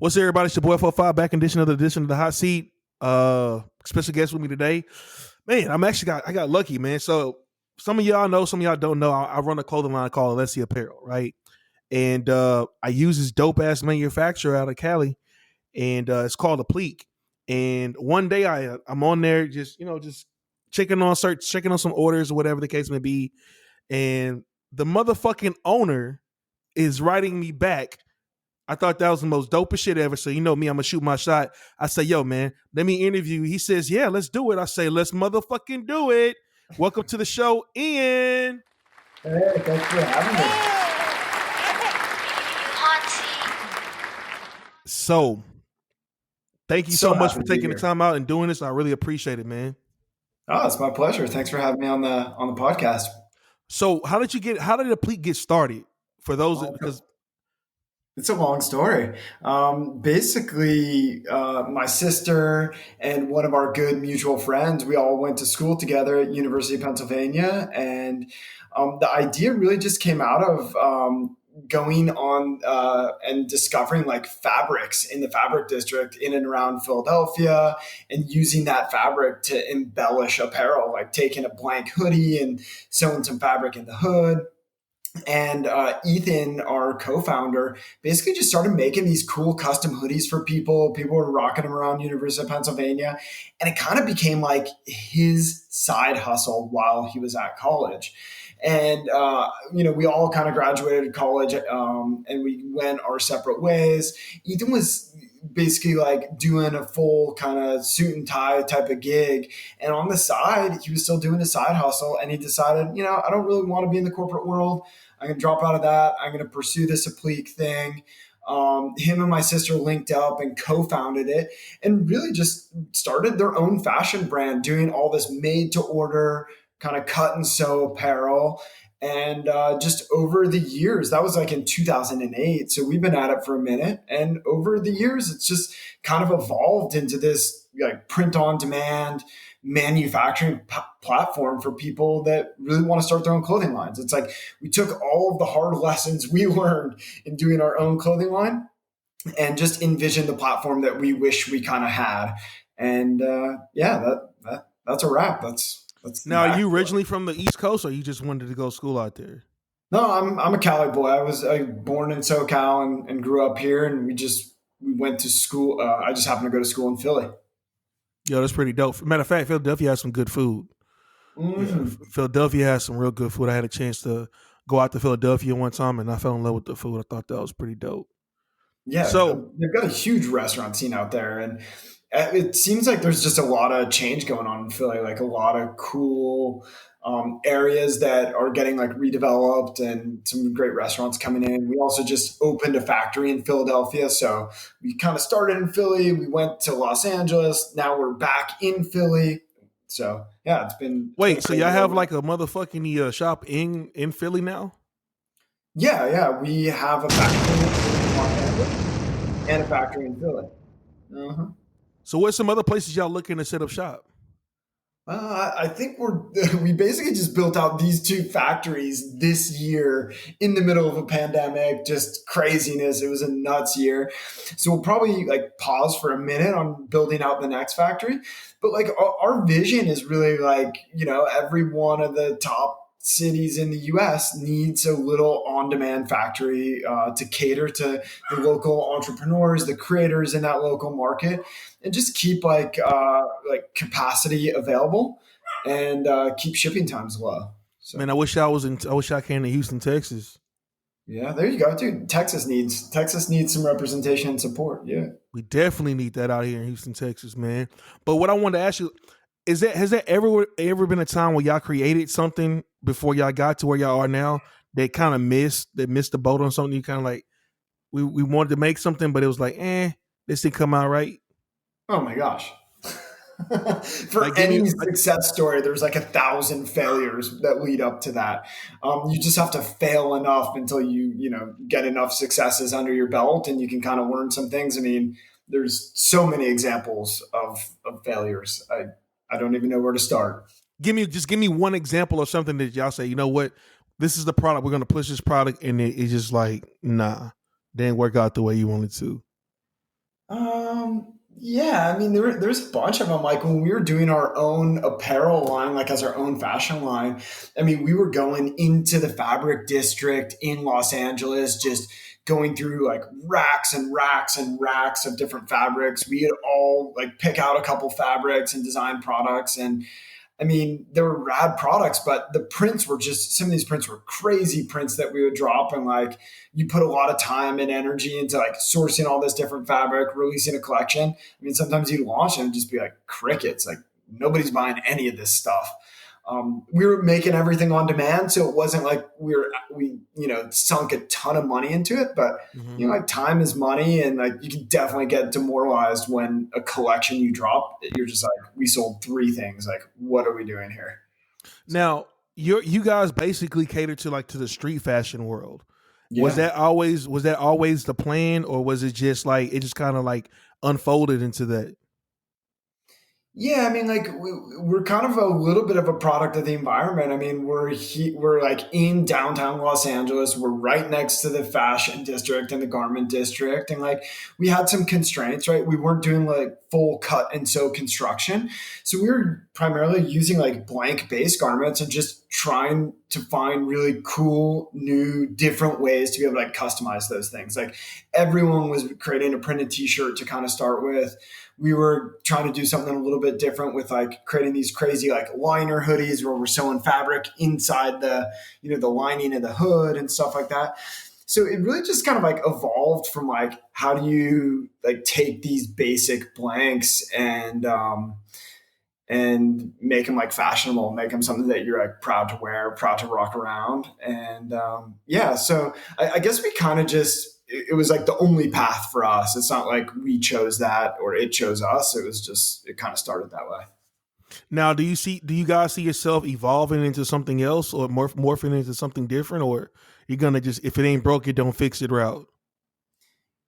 What's up, everybody? It's your boy 45 back in another edition of the Hot Seat. Special guest with me today. Man, I got lucky, man. So some of y'all know, some of y'all don't know. I run a clothing line called Alessi Apparel, right? And I use this dope ass manufacturer out of Cali, and it's called Apliiq. And one day I'm on there just checking on some orders or whatever the case may be, and the motherfucking owner is writing me back. I thought that was the most dopest shit ever. So you know me, I'm gonna shoot my shot. I say, yo, man, let me interview. He says, yeah, let's do it. I say, let's motherfucking do it. Welcome to the show, Ian. Hey, thanks for having me. So thank you so much for taking the time out and doing this. I really appreciate it, man. Oh, it's my pleasure. Thanks for having me on the podcast. So how did Apliiq get started? For those because it's a long story. Basically, my sister and one of our good mutual friends, we all went to school together at University of Pennsylvania. And the idea really just came out of going on and discovering like fabrics in the fabric district in and around Philadelphia and using that fabric to embellish apparel, like taking a blank hoodie and sewing some fabric in the hood. And Ethan, our co-founder, basically just started making these cool custom hoodies for people. People were rocking them around University of Pennsylvania. And it kind of became like his side hustle while he was at college. And, we all kind of graduated college and we went our separate ways. Ethan was basically like doing a full kind of suit and tie type of gig. And on the side, he was still doing a side hustle. And he decided, I don't really want to be in the corporate world. I'm going to drop out of that. I'm going to pursue this Apliiq thing. Him and my sister linked up and co-founded it and really just started their own fashion brand, doing all this made to order kind of cut and sew apparel. And just over the years, that was like in 2008. So we've been at it for a minute. And over the years, it's just kind of evolved into this like print on demand manufacturing platform for people that really want to start their own clothing lines. It's like we took all of the hard lessons we learned in doing our own clothing line and just envisioned the platform that we wish we kind of had. And that's a wrap. That's now, are you originally from the East Coast, or you just wanted to go to school out there? No, I'm a Cali boy. I was born in SoCal and grew up here, and we went to school. I just happened to go to school in Philly. Yo, that's pretty dope. Matter of fact, Philadelphia has some good food. Mm-hmm. Yeah, Philadelphia has some real good food. I had a chance to go out to Philadelphia one time, and I fell in love with the food. I thought that was pretty dope. Yeah, so they've got a huge restaurant scene out there, and it seems like there's just a lot of change going on in Philly, like a lot of cool areas that are getting like redeveloped and some great restaurants coming in. We also just opened a factory in Philadelphia. So we kind of started in Philly. We went to Los Angeles. Now we're back in Philly. So yeah, it's been. Wait, so y'all have like a motherfucking shop in Philly now? Yeah. We have a factory in Los Angeles and a factory in Philly. Uh-huh. So what's some other places y'all looking to set up shop? I think we basically just built out these two factories this year in the middle of a pandemic, just craziness. It was a nuts year. So we'll probably like pause for a minute on building out the next factory. But like our vision is really like, every one of the top cities in the U.S. needs a little on-demand factory to cater to the local entrepreneurs, the creators in that local market, and just keep like capacity available and keep shipping times low. So, man, I wish I came to Houston, Texas. Yeah, there you go, dude. Texas needs some representation and support. Yeah, we definitely need that out here in Houston, Texas, man. But what I wanted to ask you is has there ever been a time where y'all created something before y'all got to where y'all are now that kind of missed the boat on something? You kind of like we wanted to make something, but it was like, this didn't come out right. Oh my gosh. For like any success story, there's like 1,000 failures that lead up to that. You just have to fail enough until you get enough successes under your belt and you can kind of learn some things. I mean, there's so many examples of failures. I don't even know where to start. Give me one example of something that y'all say, you know what, this is the product, we're going to push this product, and it's just like, nah, didn't work out the way you wanted to. Yeah, I mean, there's a bunch of them. Like when we were doing our own apparel line, like as our own fashion line, I mean, we were going into the fabric district in Los Angeles, just going through like racks and racks and racks of different fabrics. We had all like pick out a couple fabrics and design products. And I mean, they were rad products, but the prints were just, some of these prints were crazy prints that we would drop. And like, you put a lot of time and energy into like sourcing all this different fabric, releasing a collection. I mean, sometimes you launch and just be like crickets, like nobody's buying any of this stuff. We were making everything on demand, so it wasn't like we sunk a ton of money into it. But Mm-hmm. like time is money, and like you can definitely get demoralized when a collection you drop, you're just like, we sold three things. Like, what are we doing here? Now, you guys basically cater to the street fashion world. Was Yeah. that always the plan, or was it just like it just kind of like unfolded into that? Yeah, I mean, like we're kind of a little bit of a product of the environment. I mean, we're like in downtown Los Angeles. We're right next to the fashion district and the garment district, and like we had some constraints, right? We weren't doing like full cut and sew construction, so we were primarily using like blank base garments and just trying to find really cool, new, different ways to be able to like customize those things. Like everyone was creating a printed T-shirt to kind of start with. We were trying to do something a little bit different with like creating these crazy like liner hoodies where we're sewing fabric inside the lining of the hood and stuff like that. So it really just kind of like evolved from like, how do you like take these basic blanks and make them like fashionable, make them something that you're like proud to wear, proud to rock around. And yeah, so I guess we kind of just, it was like the only path for us. It's not like we chose that or it chose us. It was just, it kind of started that way. Now, do you guys see yourself evolving into something else, or morphing into something different, or you're gonna just, if it ain't broke, it don't fix it route?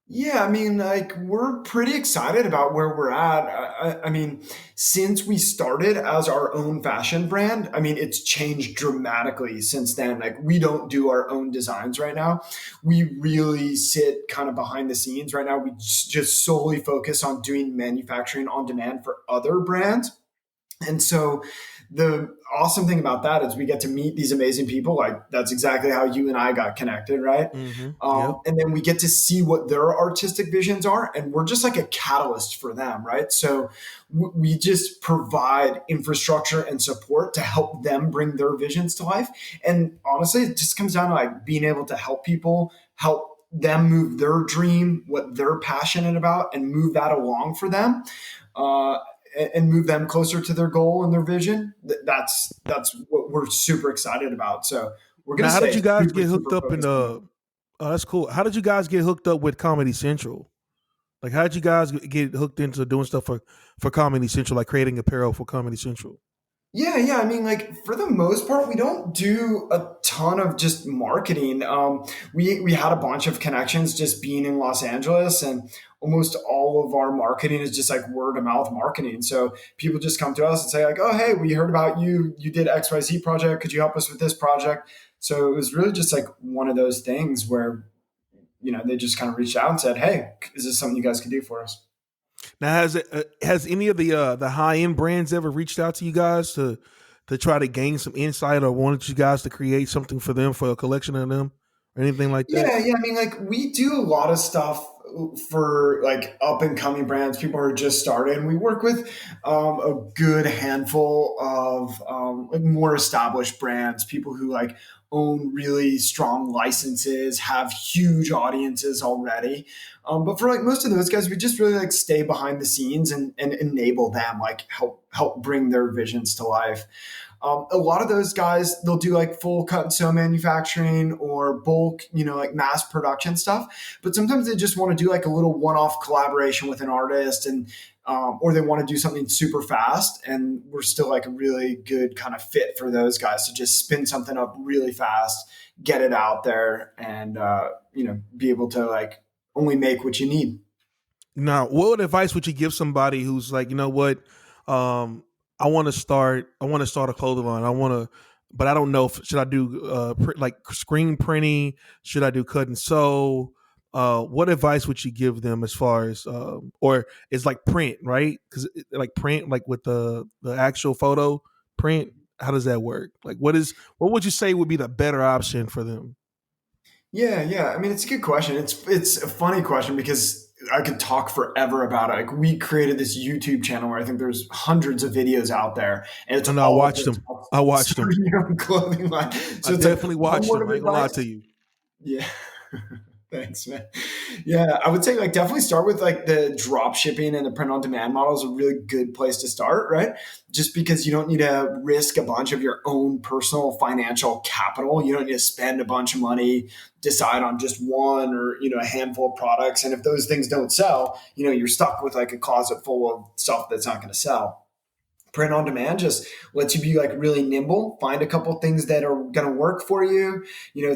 Yeah, I mean, like we're pretty excited about where we're at. I mean, since we started as our own fashion brand, I mean, it's changed dramatically since then. Like we don't do our own designs right now. We really sit kind of behind the scenes right now. We just solely focus on doing manufacturing on demand for other brands. And so the awesome thing about that is we get to meet these amazing people. Like that's exactly how you and I got connected, right? Mm-hmm. Yep. And then we get to see what their artistic visions are, and we're just like a catalyst for them, right? So we just provide infrastructure and support to help them bring their visions to life. And honestly, it just comes down to like being able to help people, help them move their dream, what they're passionate about, and move that along for them. Uh, and move them closer to their goal and their vision. That's what we're super excited about. So we're gonna Now, how did stay you guys super get hooked super up in focused on that. the? Oh, that's cool. How did you guys get hooked up with Comedy Central? Like, how did you guys get hooked into doing stuff for Comedy Central, like creating apparel for Comedy Central? Yeah, yeah. I mean, like for the most part, we don't do a ton of just marketing. We had a bunch of connections just being in Los Angeles, and almost all of our marketing is just like word of mouth marketing. So people just come to us and say like, "Oh, hey, we heard about you. You did XYZ project. Could you help us with this project?" So it was really just like one of those things where they just kind of reached out and said, "Hey, is this something you guys could do for us?" Now, has any of the high end brands ever reached out to you guys to try to gain some insight, or wanted you guys to create something for them, for a collection of them, or anything like that? Yeah, yeah. I mean, like we do a lot of stuff for like up and coming brands, people who are just started. We work with a good handful of like more established brands, people who like own really strong licenses, have huge audiences already. But for like most of those guys, we just really like stay behind the scenes and enable them, like help bring their visions to life. A lot of those guys, they'll do like full cut and sew manufacturing or bulk, like mass production stuff. But sometimes they just want to do like a little one-off collaboration with an artist, and or they want to do something super fast. And we're still like a really good kind of fit for those guys to just spin something up really fast, get it out there, and be able to like only make what you need. Now, what advice would you give somebody who's like, you know what, I want to start a clothing line. But I don't know if should I do like screen printing? Should I do cut and sew? what advice would you give them as far as or it's like print, right? Because like print, like with the actual photo print, how does that work? Like what would you say would be the better option for them? Yeah, yeah. I mean, it's a good question. It's a funny question because I could talk forever about it. Like we created this YouTube channel where I think there's hundreds of videos out there, and it's And I all watched just them. about I watched them. starting your own clothing line. I So it's like definitely one watched word them. of I ain't gonna lie advice. to you. Yeah. Thanks, man. Yeah, I would say like definitely start with like the drop shipping and the print on demand model is a really good place to start, right? Just because you don't need to risk a bunch of your own personal financial capital. You don't need to spend a bunch of money, decide on just one or, a handful of products. And if those things don't sell, you're stuck with like a closet full of stuff that's not going to sell. Print on demand just lets you be like really nimble, find a couple things that are going to work for you,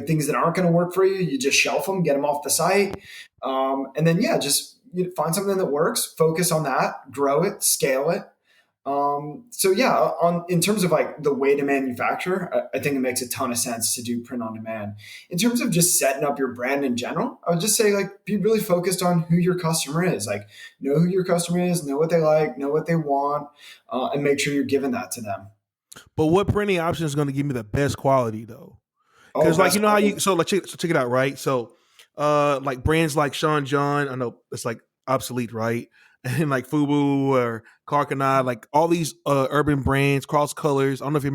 things that aren't going to work for you, you just shelf them, get them off the site. And then, yeah, just find something that works, focus on that, grow it, scale it. So yeah, on in terms of like the way to manufacture, I think it makes a ton of sense to do print on demand. In terms of just setting up your brand in general, I would just say like be really focused on who your customer is. Like know who your customer is, know what they like, know what they want, and make sure you're giving that to them. But what printing option is going to give me the best quality though? Oh, Because like best you know how quality. you so check it out, right? So like brands like Sean John, I know it's like obsolete, right? And like Fubu or Carcanine, like all these urban brands, Cross Colors. I don't know if you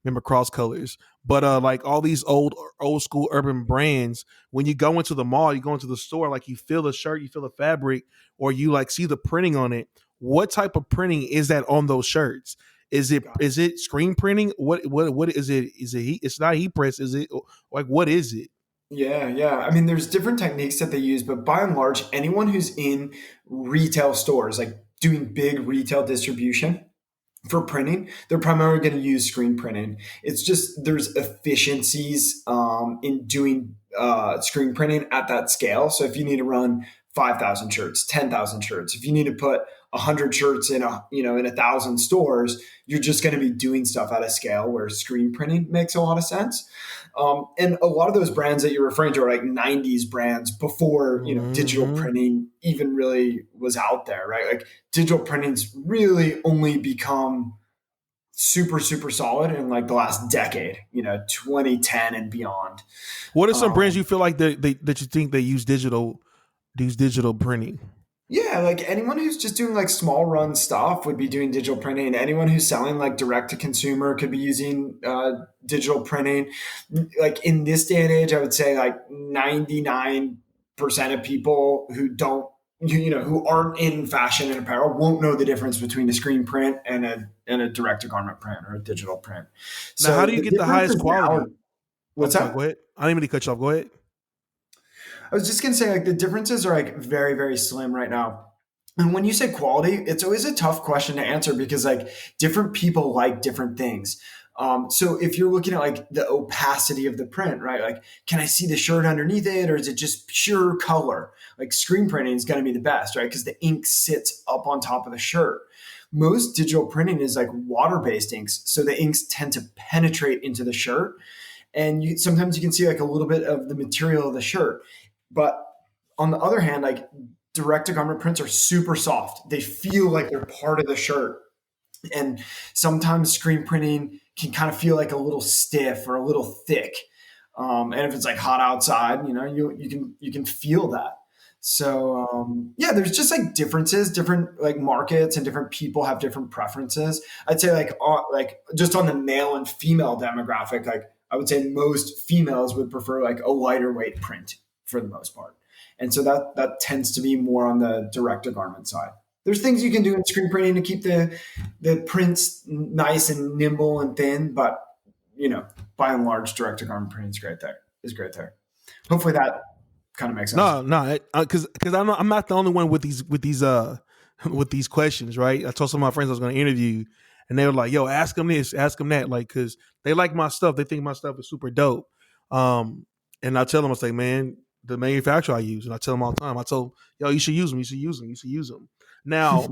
remember Cross Colors, but like all these old school urban brands. When you go into the mall, you go into the store, like you feel the shirt, you feel the fabric, or you like see the printing on it. What type of printing is that on those shirts? Got Is it screen printing? What is it? Is it heat? It's not heat press. Is it like what is it? Yeah, yeah. I mean, there's different techniques that they use, but by and large, anyone who's in retail stores, like doing big retail distribution, for printing, they're primarily going to use screen printing. It's just there's efficiencies in doing screen printing at that scale. So if you need to run 5,000 shirts, 10,000 shirts, if you need to put 100 shirts in in 1,000 stores, you're just going to be doing stuff at a scale where screen printing makes a lot of sense. And a lot of those brands that you're referring to are like 90s brands before digital Mm-hmm. printing even really was out there, right? Like digital printing's really only become super super solid in like the last decade, 2010 and beyond. What are some brands um, you feel like that you think they use digital printing? yeah, like anyone who's just doing like small run stuff would be doing digital printing. Anyone who's selling like direct to consumer could be using digital printing. Like in this day and age, I would say like 99% of people who don't who aren't in fashion and apparel won't know the difference between a screen print and a direct to garment print or a digital print. Now, how So do you the get the difference highest is now. quality? I'm What's sorry. Go that? ahead. I didn't mean to cut you off. Go ahead. I was just gonna say like the differences are like very very slim right now. And when you say quality, it's always a tough question to answer because like different people like different things. So if you're looking at like the opacity of the print, right? Like, can I see the shirt underneath it, or is it just pure color? Like screen printing is going to be the best, right? Because the ink sits up on top of the shirt. Most digital printing is like water-based inks, so the inks tend to penetrate into the shirt, and sometimes you can see like a little bit of the material of the shirt. But on the other hand, like direct to garment prints are super soft. They feel like they're part of the shirt. And sometimes screen printing can kind of feel like a little stiff or a little thick. And if it's like hot outside, you can feel that. So yeah, there's just like differences, different like markets and different people have different preferences. I'd say like just on the male and female demographic, like I would say most females would prefer like a lighter weight print for the most part, and so that tends to be more on the direct to garment side. There's things you can do in screen printing to keep the prints nice and nimble and thin, but by and large, direct to garment printing is great there. Is great there. Hopefully that kind of makes sense. No, because I'm not the only one with these with these questions, right? I told some of my friends I was going to interview, and they were like, "Yo, ask them this, ask them that," like because they like my stuff, they think my stuff is super dope. And I tell them, I say, "Man, the manufacturer I use," and I tell them all the time. I told, "Yo, you should use them. You should use them. You should use them." Now,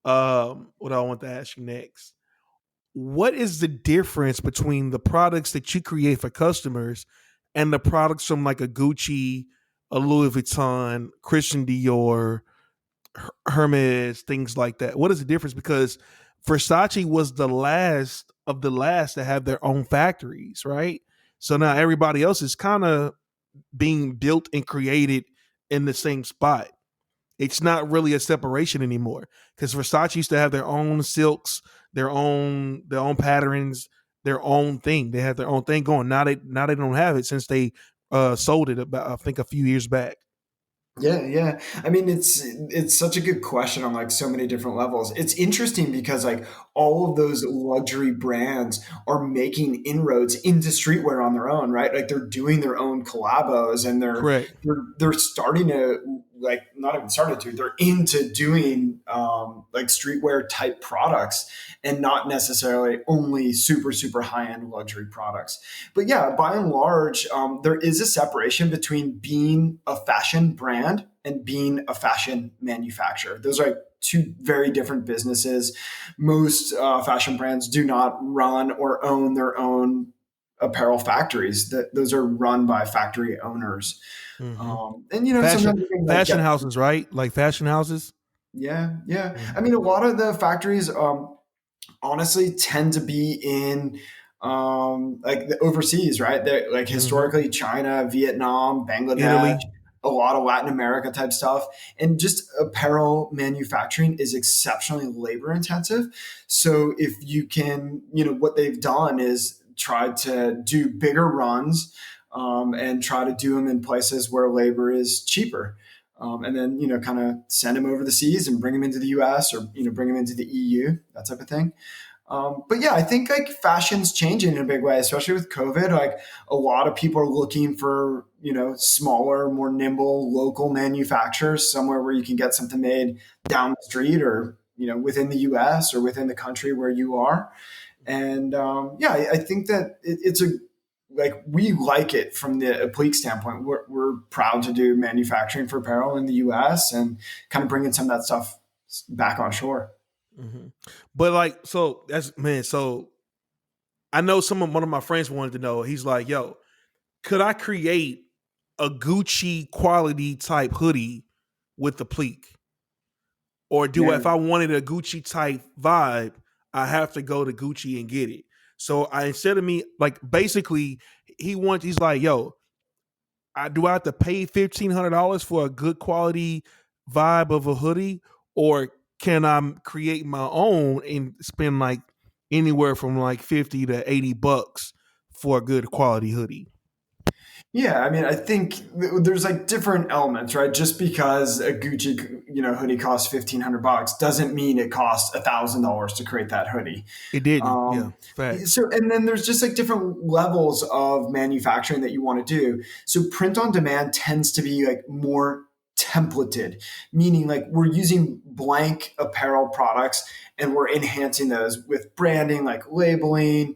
what I want to ask you next: what is the difference between the products that you create for customers and the products from like a Gucci, a Louis Vuitton, Christian Dior, Hermes, things like that? What is the difference? Because Versace was the last of the last to have their own factories, right? So now everybody else is kind of being built and created in the same spot. It's not really a separation anymore because Versace used to have their own silks, their own patterns, their own thing. They had their own thing going. Now they don't have it since they sold it about, I think, a few years back. Yeah, yeah. I mean, it's such a good question on like so many different levels. It's interesting because like all of those luxury brands are making inroads into streetwear on their own, right? Like they're doing their own collabos and Correct. they're starting to like not even started to, they're into doing like streetwear type products and not necessarily only super high end luxury products. But yeah, by and large, there is a separation between being a fashion brand and being a fashion manufacturer. Those are like two very different businesses. Most fashion brands do not run or own their own apparel factories. Those are run by factory owners. Hmm. And you know, Fashion sometimes you can like fashion get houses, right? Like fashion houses. yeah, yeah. I Mhm. mean, a lot of the factories, honestly, tend to be in like the overseas, right? They're like Hmm. historically China, Vietnam, Bangladesh, Italy. a lot of Latin America type stuff, and just apparel manufacturing is exceptionally labor intensive. So if you can, you know, what they've done is tried to do bigger runs. And try to do them in places where labor is cheaper, and then you know kind of send them over the seas and bring them into the U.S. or you know bring them into the EU, that type of thing. But yeah, I think like fashion's changing in a big way, especially with COVID. Like a lot of people are looking for you know smaller, more nimble local manufacturers somewhere where you can get something made down the street or you know within the U.S. or within the country where you are. And yeah, I think that it's a like we like it from the Apliiq standpoint. We're proud to do manufacturing for apparel in the U.S. and kind of bringing some of that stuff back on shore. Hmm. But like, so that's man. So I know one of my friends wanted to know. He's like, "Yo, could I create a Gucci quality type hoodie with the pleat, or do if I Man, wanted a Gucci type vibe, I have to go to Gucci and get it?" So I instead of me like basically he's like, "Yo, I have to pay $1,500 for a good quality vibe of a hoodie, or can I create my own and spend like anywhere from like 50 to $80 for a good quality hoodie?" yeah, I mean, I think there's like different elements, right? Just because a Gucci, you know, hoodie costs $1,500 doesn't mean it costs $1,000 to create that hoodie. It didn't. Yeah, Um, facts. so, and then there's just like different levels of manufacturing that you want to do. So, print on demand tends to be like more templated, meaning like we're using blank apparel products and we're enhancing those with branding, like labeling,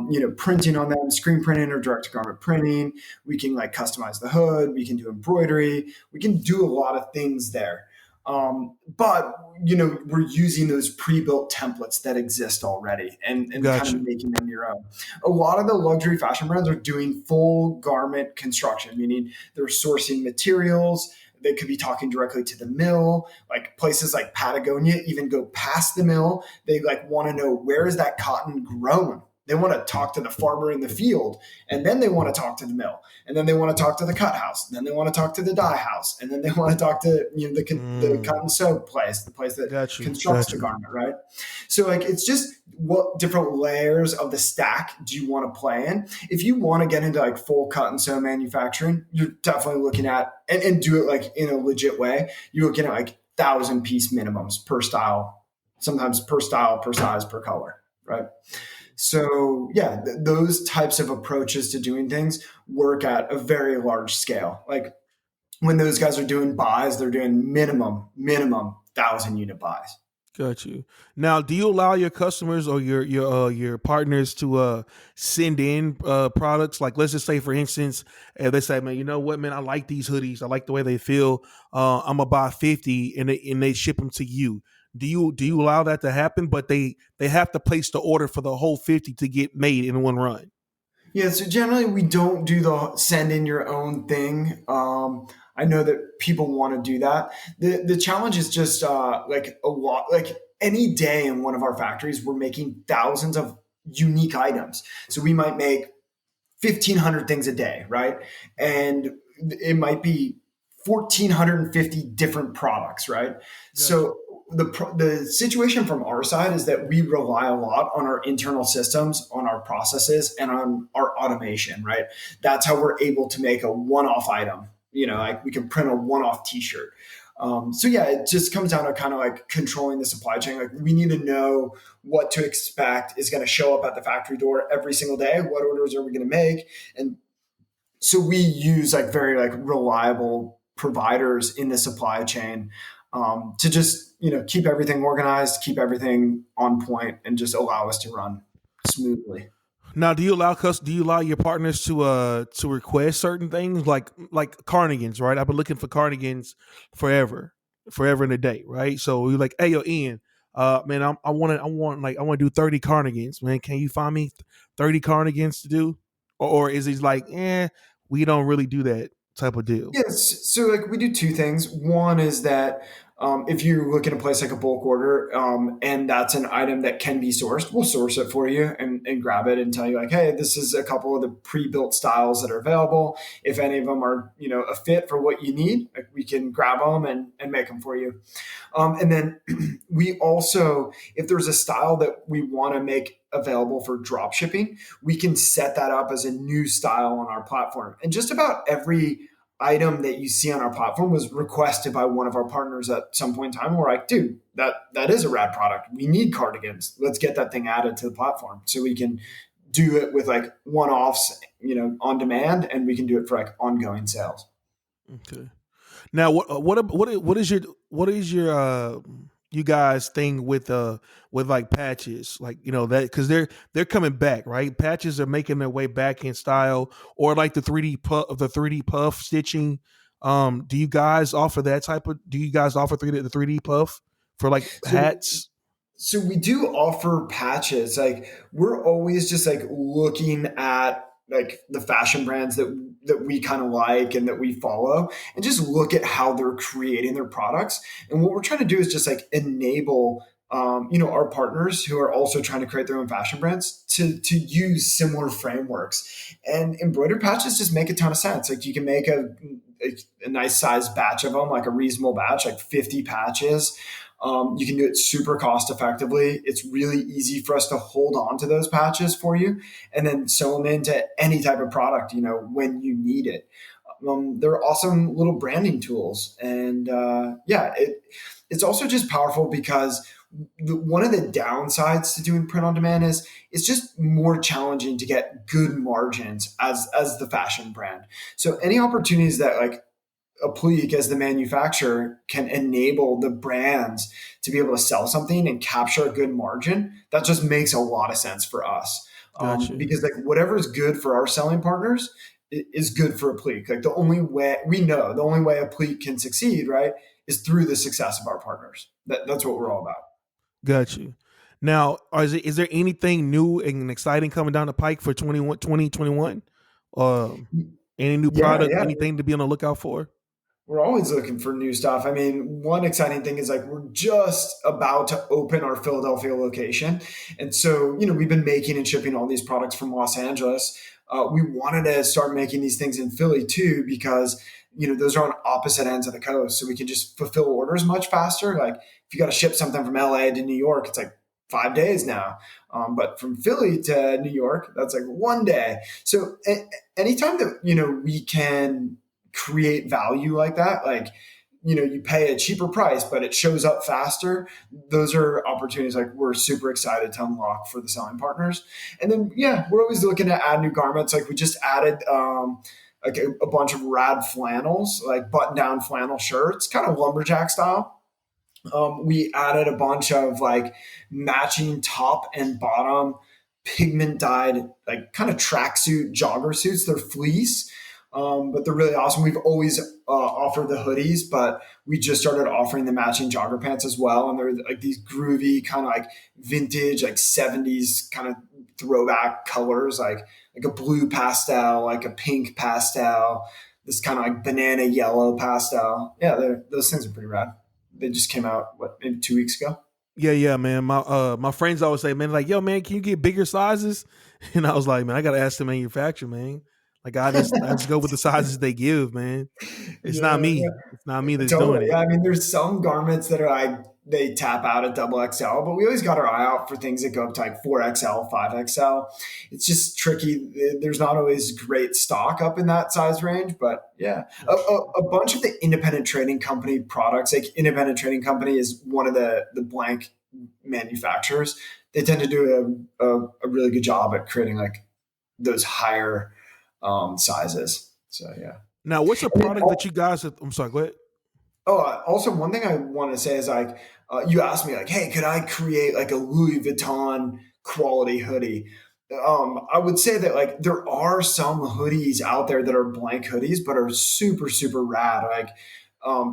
you know, printing on them, screen printing or direct to garment printing. We can like customize the hood. We can do embroidery. We can do a lot of things there. But you know, we're using those pre-built templates that exist already and kind Got of you. making them your own. A lot of the luxury fashion brands are doing full garment construction, meaning they're sourcing materials. They could be talking directly to the mill. Like places like Patagonia even go past the mill. They like want to know where is that cotton grown. They want to talk to the farmer in the field, and then they want to talk to the mill, and then they want to talk to the cut house, and then they want to talk to the dye house, and then they want to talk to you know the Mm, cut and sew place, the place that got you. constructs Got the you. garment, right? So like it's just what different layers of the stack do you want to play in? If you want to get into like full cut and sew manufacturing, you're definitely looking at and do it like in a legit way. You're looking at like 1,000 piece minimums per style, sometimes per style, per size, per color, right? So yeah, those types of approaches to doing things work at a very large scale. Like when those guys are doing buys, they're doing minimum 1,000 unit buys. Got you. Now, do you allow your customers or your partners to send in products? Like, let's just say, for instance, they say, "Man, you know what, man? I like these hoodies. I like the way they feel. I'm gonna buy 50, and they ship them to you." Do you allow that to happen? But they have to place the order for the whole 50 to get made in one run. Yeah, so generally we don't do the send in your own thing. I know that people want to do that. The challenge is just like a lot. Like any day in one of our factories, we're making thousands of unique items. So we might make 1,500 things a day, right? And it might be 1,450 different products, right? Gotcha. So the situation from our side is that we rely a lot on our internal systems, on our processes, and on our automation, right? That's how we're able to make a one-off item. Like we can print a one-off T-shirt. So yeah, it just comes down to kind of like controlling the supply chain. Like we need to know what to expect is going to show up at the factory door every single day. What orders are we going to make? And so we use like very like reliable providers in the supply chain to just keep everything organized, keep everything on point, and just allow us to run smoothly. Now, do you allow your partners to request certain things like cardigans, right? I've been looking for cardigans forever, forever and a day, right? So you're like, hey, yo, Ian, man, I want to do 30 cardigans, man. Can you find me 30 cardigans to do, or is he like, we don't really do that type of deal? Yes. So like we do two things. One is that if you're looking to place like a bulk order and that's an item that can be sourced, we'll source it for you and grab it and tell you like, hey, this is a couple of the pre-built styles that are available. If any of them are, a fit for what you need, like we can grab them and make them for you. And then we also, if there's a style that we want to make available for drop shipping, we can set that up as a new style on our platform. And just about every item that you see on our platform was requested by one of our partners at some point in time. We're like, dude, that is a rad product. We need cardigans. Let's get that thing added to the platform so we can do it with like one-offs, on demand, and we can do it for like ongoing sales. Okay. Now, what is your you guys thing with like patches, like that because they're coming back, right? Patches are making their way back in style, or like the 3D puff stitching. Do you guys offer that type of? Do you guys offer the 3D puff for like So hats? So we do offer patches. Like we're always just like looking at like the fashion brands that we kind of like and that we follow and just look at how they're creating their products. And what we're trying to do is just like enable our partners who are also trying to create their own fashion brands to use similar frameworks. And embroidered patches just make a ton of sense. Like you can make a nice sized batch of them, like a reasonable batch, like 50 patches. You can do it super cost effectively. It's really easy for us to hold on to those patches for you and then sew them into any type of product, when you need it. They're awesome little branding tools. And it's also just powerful because one of the downsides to doing print on demand is it's just more challenging to get good margins as the fashion brand. So any opportunities that like Apliiq as the manufacturer can enable the brands to be able to sell something and capture a good margin, that just makes a lot of sense for us. Gotcha. Because like whatever is good for our selling partners is good for Apliiq. Like the only way Apliiq can succeed, right, is through the success of our partners. That's what we're all about. Got you. Now, is there anything new and exciting coming down the pike for 2021? Any new Yeah, product, yeah. anything to be on the lookout for? We're always looking for new stuff. I mean, one exciting thing is like we're just about to open our Philadelphia location. And so, we've been making and shipping all these products from Los Angeles. We wanted to start making these things in Philly too, because, those are on opposite ends of the coast. So we can just fulfill orders much faster. Like if you got to ship something from LA to New York, it's like 5 days now. But from Philly to New York, that's like one day. So anytime that, we can create value like that, like you pay a cheaper price but it shows up faster, those are opportunities like we're super excited to unlock for the selling partners. And then we're always looking to add new garments. Like we just added like a bunch of rad flannels, like button down flannel shirts, kind of lumberjack style. We added a bunch of like matching top and bottom pigment dyed, like kind of tracksuit jogger suits. They're fleece, but they're really awesome. We've always offered the hoodies, but we just started offering the matching jogger pants as well. And they're like these groovy kind of like vintage, like 70s kind of throwback colors, like a blue pastel, like a pink pastel, this kind of like banana yellow pastel. Yeah, those things are pretty rad. They just came out, maybe 2 weeks ago? Yeah, man. My friends always say, man, like, yo, man, can you get bigger sizes? And I was like, man, I gotta ask the manufacturer, man. Like, I just go with the sizes they give, man. It's not Yeah, me. It's not me that's doing totally. it. Yeah, I mean, there's some garments that are like they tap out at double XL, but we always got our eye out for things that go up to like 4XL, 5XL. It's just tricky. There's not always great stock up in that size range, but yeah, a bunch of the independent trading company products, like independent trading company is one of the blank manufacturers. They tend to do a really good job at creating like those higher sizes. So yeah. Now, what's a And then product that you guys have, I'm sorry, go ahead. also one thing I want to say is like you asked me like, hey, could I create like a Louis Vuitton quality hoodie? I would say that like there are some hoodies out there that are blank hoodies, but are super super rad. Like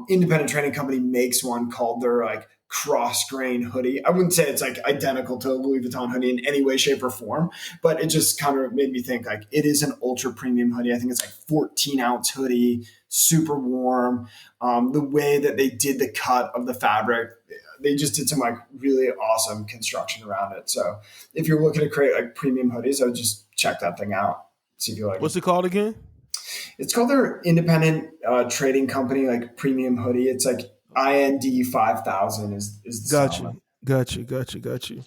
independent trading company makes one called their like cross grain hoodie. I wouldn't say it's like identical to a Louis Vuitton hoodie in any way, shape, or form, but it just kind of made me think like it is an ultra premium hoodie. I think it's like 14-ounce hoodie, super warm. The way that they did the cut of the fabric, they just did some like really awesome construction around it. So if you're looking to create like premium hoodies, I would just check that thing out. See if you like it. What's it called again? It's called their independent trading company, like premium hoodie. It's like IND 5000 is the Got style. got you.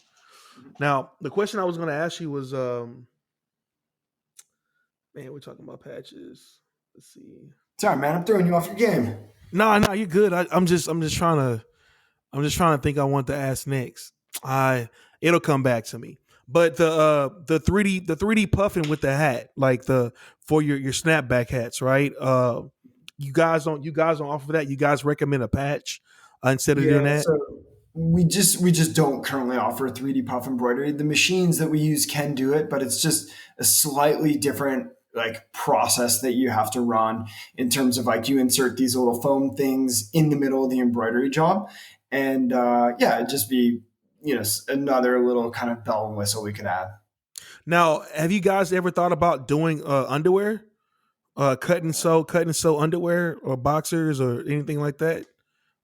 Now, the question I was going to ask you was, man, we're talking about patches. Let's see. Sorry, man, I'm throwing you off your game. No, you're good. I'm just trying to think. I want to ask next. It'll come back to me. But the 3D puffing with the hat, like for your snapback hats, right? You guys don't offer that. You guys recommend a patch instead of doing Yeah, that. so we just don't currently offer 3D puff embroidery. The machines that we use can do it, but it's just a slightly different like process that you have to run in terms of like you insert these little foam things in the middle of the embroidery job, and yeah, it'd just be another little kind of bell and whistle we could add. Now, have you guys ever thought about doing underwear, cut and sew underwear or boxers or anything like that?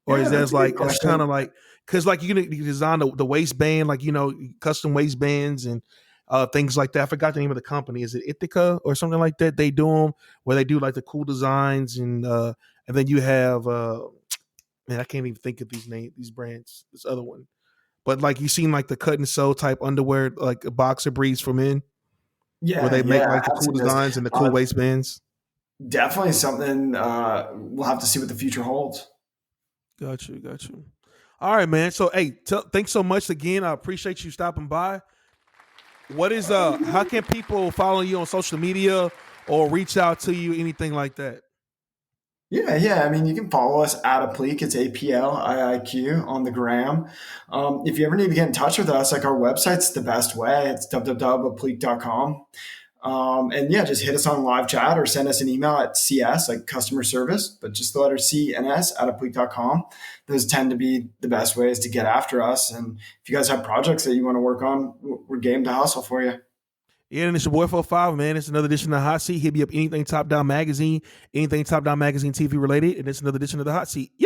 Or Yeah, is that that's a good like it's kind question. of like because like you design the waistband, like custom waistbands and things like that. I forgot the name of the company. Is it Ithaca or something like that? They do them where they do like the cool designs and then you have man, I can't even think of these brands. This other one, but like you seen like the cut and sew type underwear, like a boxer briefs for men, where Yeah, they make yeah, like the I've cool seen this. designs and the cool waistbands. Definitely something we'll have to see what the future holds. Got you. All right, man. So, hey, thanks so much again. I appreciate you stopping by. What is how can people follow you on social media or reach out to you, anything like that? Yeah. I mean, you can follow us at Apliiq. It's APLIIQ on the gram. If you ever need to get in touch with us, like our website's the best way. It's www.apliiq.com. And yeah, just hit us on live chat or send us an email at CS, like customer service, but just the letter CNS at apliiq.com. Those tend to be the best ways to get after us. And if you guys have projects that you want to work on, we're game to hustle for you. Yeah, and it's your boy 45, man. It's another edition of the Hot Seat. Hit me up anything Top Down Magazine, anything Top Down Magazine TV related, and it's another edition of the Hot Seat. Yo.